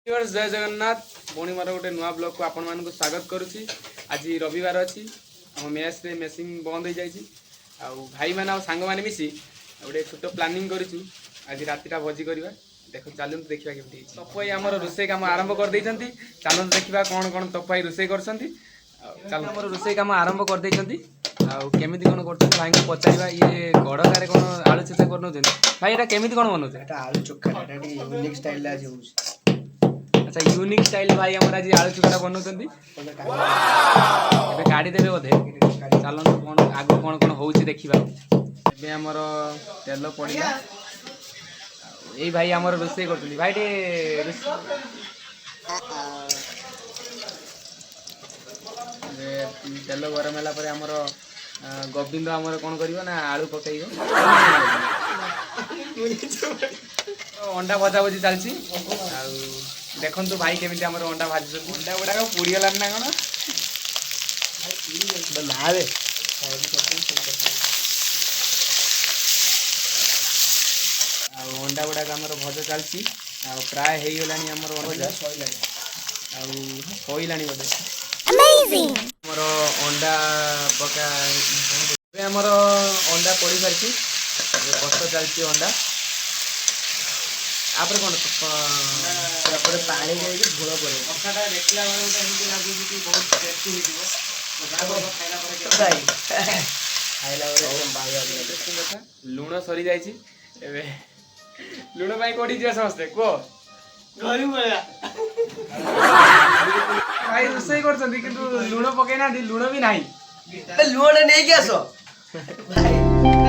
जय जगन्नाथ पुणी मोर गोटे नुआ ब्लॉग को आपण मानक स्वागत करुच्ची। आज रविवार अच्छी आम मेस रे मेसिंग बंद हो जाए भाई मैंने सांग मैंने मिसी गोटे छोट प्लानिंग करूँ आज रातिटा भोजी करवा देख चलु देखा केमती तपई आम रोसे काम आरंभ कर चलु देखा कौन कौन तपई रोसे कर चल आम रोसे काम आरंभ कर केमी कौन कर भाई को पचार ये गड़क कौन आलू चेचा कर भाई यहाँ केमी कौन बनाऊे आलू चोखा यूनिक स्टाइल। अच्छा यूनिक स्टाइल भाई आम आज आलू चोखा बनाऊँ गाड़ी देवे बोधे चलते कौन आग कौन कौन हो देखा आमर तेल पड़ा यही भाई आम रोसे कर भाई तेल गरम है आमर गोविंद आमर कौन कर आलू पकई अंडा भजा भजी चलती देखु भाई केमी आम अंडा भाजी अंडा गुड़ाक पोड़गलान ना कौन अंडा गुड़ाक आम भजा चलती प्राय हो गलानी आम भजा सईला बोधे आमर अंडा पका आमर अंडा पड़ सारी कष्ट चलती अंडा आपरे कौन पानी देके झोल पड़े कथाटा देखला बेले गोटे एमती लगुच कि बहुत टेस्टी हो लुण सरी जाइए लुण भाई कौटी जा समस्ते कह भाई रोसे कर लुण पकई ना लुण भी ना लुण नहीं आस भाई